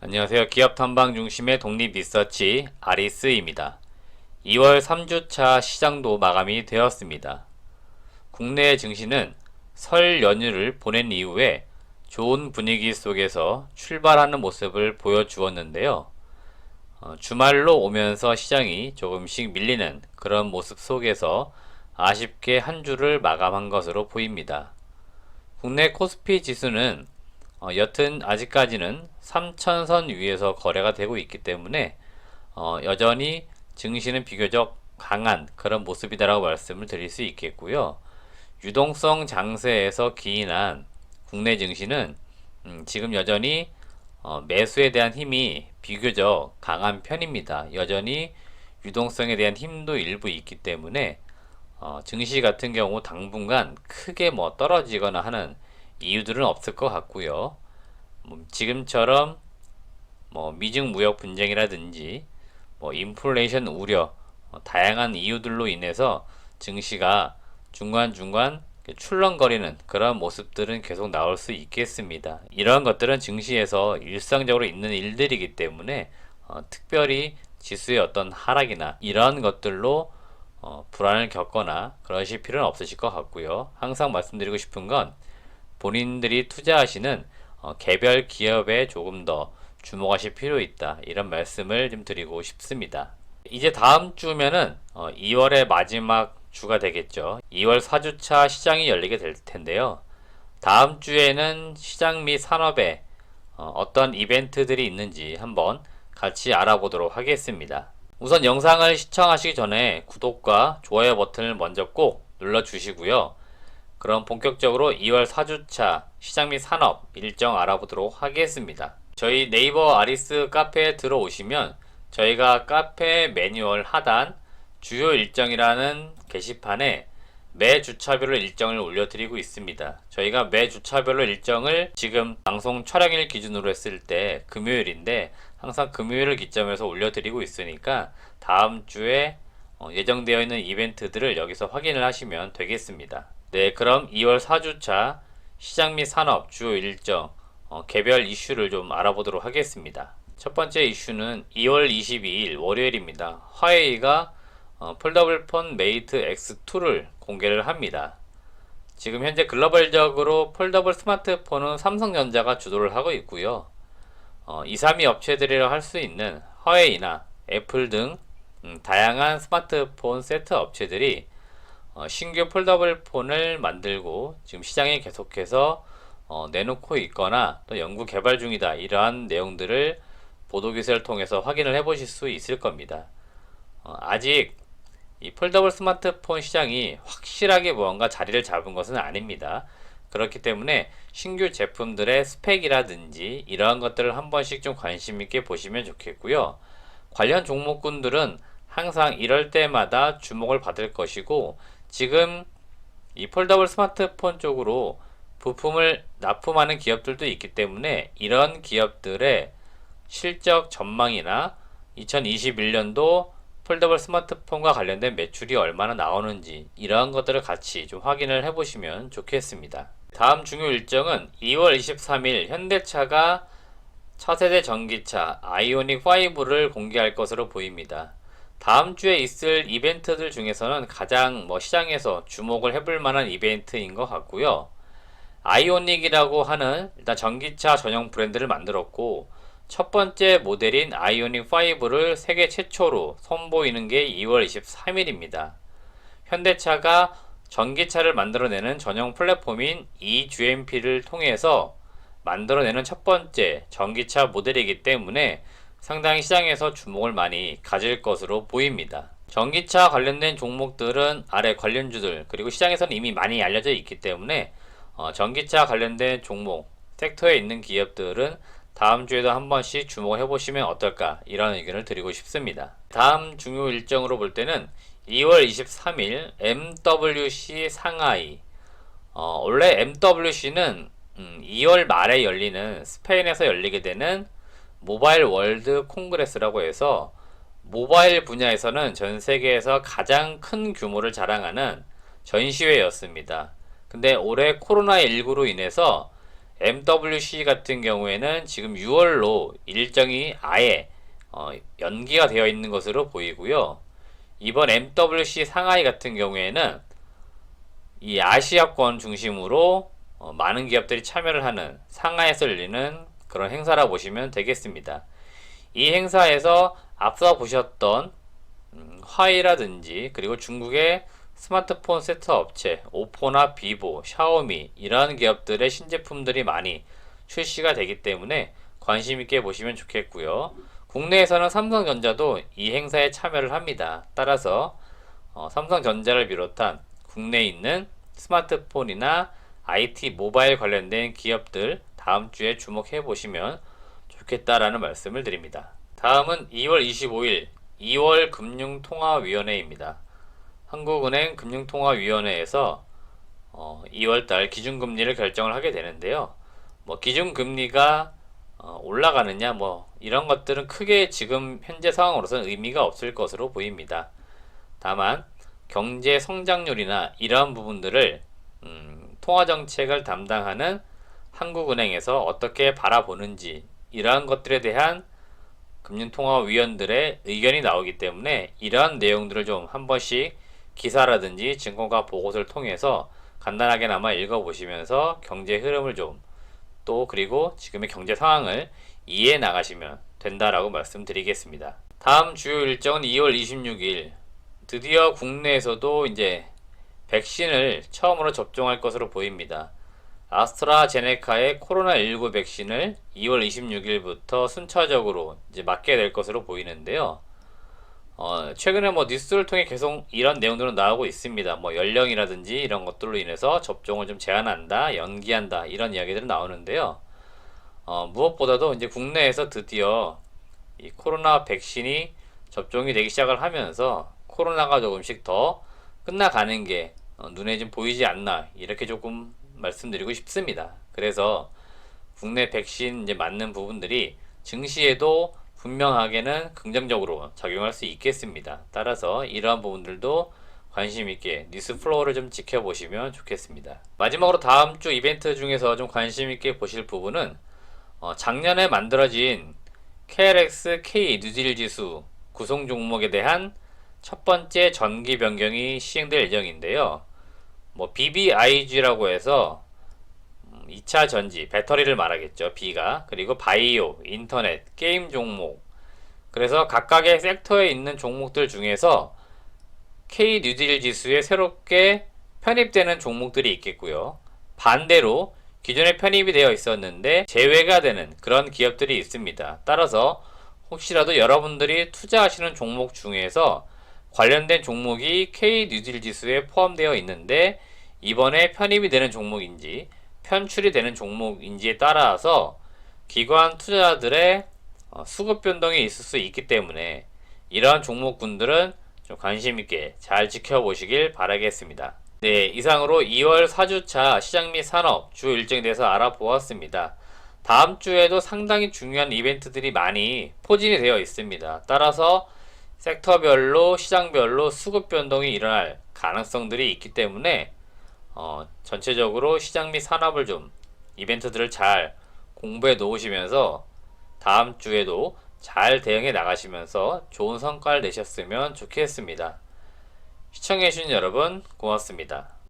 안녕하세요. 기업 탐방 중심의 독립 리서치 아리스입니다. 2월 3주차 시장도 마감이 되었습니다. 국내 증시는 설 연휴를 보낸 이후에 좋은 분위기 속에서 출발하는 모습을 보여주었는데요. 주말로 오면서 시장이 조금씩 밀리는 그런 모습 속에서 아쉽게 한 주를 마감한 것으로 보입니다. 국내 코스피 지수는 여튼 아직까지는 3천선 위에서 거래가 되고 있기 때문에 여전히 증시는 비교적 강한 그런 모습이다라고 말씀을 드릴 수 있겠고요. 유동성 장세에서 기인한 국내 증시는 지금 여전히 매수에 대한 힘이 비교적 강한 편입니다. 여전히 유동성에 대한 힘도 일부 있기 때문에 증시 같은 경우 당분간 크게 떨어지거나 하는 이유들은 없을 것 같고요. 지금처럼 미중 무역 분쟁이라든지 인플레이션 우려 다양한 이유들로 인해서 증시가 중간중간 출렁거리는 그런 모습들은 계속 나올 수 있겠습니다. 이러한 것들은 증시에서 일상적으로 있는 일들이기 때문에 특별히 지수의 어떤 하락이나 이러한 것들로 불안을 겪거나 그러실 필요는 없으실 것 같고요. 항상 말씀드리고 싶은 건 본인들이 투자하시는 개별 기업에 조금 더 주목하실 필요 있다, 이런 말씀을 좀 드리고 싶습니다. 이제 다음 주면은 2월의 마지막 주가 되겠죠. 2월 4주차 시장이 열리게 될 텐데요. 다음 주에는 시장 및 산업에 어떤 이벤트들이 있는지 한번 같이 알아보도록 하겠습니다. 우선 영상을 시청하시기 전에 구독과 좋아요 버튼을 먼저 꼭 눌러주시고요. 그럼 본격적으로 2월 4주차 시장 및 산업 일정 알아보도록 하겠습니다. 저희 네이버 아리스 카페에 들어오시면 저희가 카페 매뉴얼 하단 주요 일정이라는 게시판에 매 주차별로 일정을 올려드리고 있습니다. 저희가 매 주차별로 일정을 지금 방송 촬영일 기준으로 했을 때 금요일인데 항상 금요일을 기점에서 올려드리고 있으니까 다음 주에 예정되어 있는 이벤트들을 여기서 확인을 하시면 되겠습니다. 네, 그럼 2월 4주차 시장 및 산업 주요 일정 개별 이슈를 좀 알아보도록 하겠습니다. 첫 번째 이슈는 2월 22일 월요일입니다. 화웨이가 폴더블폰 메이트 X2를 공개를 합니다. 지금 현재 글로벌적으로 폴더블 스마트폰은 삼성전자가 주도를 하고 있고요. 2, 3위 업체들이라 할 수 있는 화웨이나 애플 등 다양한 스마트폰 세트 업체들이 신규 폴더블 폰을 만들고 지금 시장에 계속해서 내놓고 있거나 또 연구 개발 중이다, 이러한 내용들을 보도기사를 통해서 확인을 해보실 수 있을 겁니다. 아직 이 폴더블 스마트폰 시장이 확실하게 무언가 자리를 잡은 것은 아닙니다. 그렇기 때문에 신규 제품들의 스펙이라든지 이러한 것들을 한 번씩 좀 관심 있게 보시면 좋겠고요. 관련 종목군들은 항상 이럴 때마다 주목을 받을 것이고, 지금 이 폴더블 스마트폰 쪽으로 부품을 납품하는 기업들도 있기 때문에 이런 기업들의 실적 전망이나 2021년도 폴더블 스마트폰과 관련된 매출이 얼마나 나오는지 이러한 것들을 같이 좀 확인을 해보시면 좋겠습니다. 다음 중요 일정은 2월 23일 현대차가 차세대 전기차 아이오닉 5를 공개할 것으로 보입니다. 다음 주에 있을 이벤트들 중에서는 가장 시장에서 주목을 해볼 만한 이벤트인 것 같고요. 아이오닉이라고 하는 일단 전기차 전용 브랜드를 만들었고, 첫 번째 모델인 아이오닉 5를 세계 최초로 선보이는 게 2월 23일입니다. 현대차가 전기차를 만들어내는 전용 플랫폼인 eGMP를 통해서 만들어내는 첫 번째 전기차 모델이기 때문에 상당히 시장에서 주목을 많이 가질 것으로 보입니다. 전기차 관련된 종목들은 아래 관련주들 그리고 시장에서는 이미 많이 알려져 있기 때문에 전기차 관련된 종목 섹터에 있는 기업들은 다음 주에도 한 번씩 주목을 해보시면 어떨까, 이런 의견을 드리고 싶습니다. 다음 중요 일정으로 볼 때는 2월 23일 MWC 상하이. 원래 MWC는 2월 말에 열리는 스페인에서 열리게 되는 모바일 월드 콩그레스라고 해서 모바일 분야에서는 전 세계에서 가장 큰 규모를 자랑하는 전시회였습니다. 근데 올해 코로나19로 인해서 MWC 같은 경우에는 지금 6월로 일정이 아예 연기가 되어 있는 것으로 보이고요. 이번 MWC 상하이 같은 경우에는 이 아시아권 중심으로 많은 기업들이 참여를 하는 상하이에서 열리는 그런 행사라 보시면 되겠습니다. 이 행사에서 앞서 보셨던 화이라든지 그리고 중국의 스마트폰 세트 업체 오포나 비보, 샤오미 이러한 기업들의 신제품들이 많이 출시가 되기 때문에 관심 있게 보시면 좋겠고요. 국내에서는 삼성전자도 이 행사에 참여를 합니다. 따라서 삼성전자를 비롯한 국내에 있는 스마트폰이나 IT 모바일 관련된 기업들 다음 주에 주목해 보시면 좋겠다라는 말씀을 드립니다. 다음은 2월 25일 2월 금융통화위원회입니다. 한국은행 금융통화위원회에서 2월달 기준금리를 결정을 하게 되는데요. 기준금리가 올라가느냐 이런 것들은 크게 지금 현재 상황으로서는 의미가 없을 것으로 보입니다. 다만 경제 성장률이나 이러한 부분들을 통화정책을 담당하는 한국은행에서 어떻게 바라보는지 이러한 것들에 대한 금융통화위원들의 의견이 나오기 때문에 이러한 내용들을 좀 한 번씩 기사라든지 증권가 보고서를 통해서 간단하게나마 읽어보시면서 경제 흐름을 좀 또 그리고 지금의 경제 상황을 이해해 나가시면 된다라고 말씀드리겠습니다. 다음 주요 일정은 2월 26일 드디어 국내에서도 이제 백신을 처음으로 접종할 것으로 보입니다. 아스트라제네카의 코로나19 백신을 2월 26일부터 순차적으로 이제 맞게 될 것으로 보이는데요. 최근에 뉴스를 통해 계속 이런 내용들은 나오고 있습니다. 연령이라든지 이런 것들로 인해서 접종을 좀 제한한다, 연기한다 이런 이야기들은 나오는데요. 무엇보다도 이제 국내에서 드디어 이 코로나 백신이 접종이 되기 시작을 하면서 코로나가 조금씩 더 끝나가는 게 눈에 좀 보이지 않나 이렇게 조금 말씀드리고 싶습니다. 그래서 국내 백신 이제 맞는 부분들이 증시에도 분명하게는 긍정적으로 작용할 수 있겠습니다. 따라서 이러한 부분들도 관심 있게 뉴스 플로우를 좀 지켜보시면 좋겠습니다. 마지막으로 다음 주 이벤트 중에서 좀 관심 있게 보실 부분은 작년에 만들어진 KLX K 뉴딜 지수 구성 종목에 대한 첫 번째 전기 변경이 시행될 예정인데요. BBIG라고 해서 2차 전지, 배터리를 말하겠죠. B가. 그리고 바이오, 인터넷, 게임 종목. 그래서 각각의 섹터에 있는 종목들 중에서 K 뉴딜 지수에 새롭게 편입되는 종목들이 있겠고요. 반대로 기존에 편입이 되어 있었는데 제외가 되는 그런 기업들이 있습니다. 따라서 혹시라도 여러분들이 투자하시는 종목 중에서 관련된 종목이 K 뉴딜 지수에 포함되어 있는데 이번에 편입이 되는 종목인지 편출이 되는 종목인지에 따라서 기관 투자자들의 수급 변동이 있을 수 있기 때문에 이러한 종목군들은 좀 관심 있게 잘 지켜보시길 바라겠습니다. 네, 이상으로 2월 4주차 시장 및 산업 주 일정에 대해서 알아보았습니다. 다음 주에도 상당히 중요한 이벤트들이 많이 포진이 되어 있습니다. 따라서 섹터별로 시장별로 수급 변동이 일어날 가능성들이 있기 때문에 전체적으로 시장 및 산업을 좀 이벤트들을 잘 공부해 놓으시면서 다음 주에도 잘 대응해 나가시면서 좋은 성과를 내셨으면 좋겠습니다. 시청해주신 여러분 고맙습니다.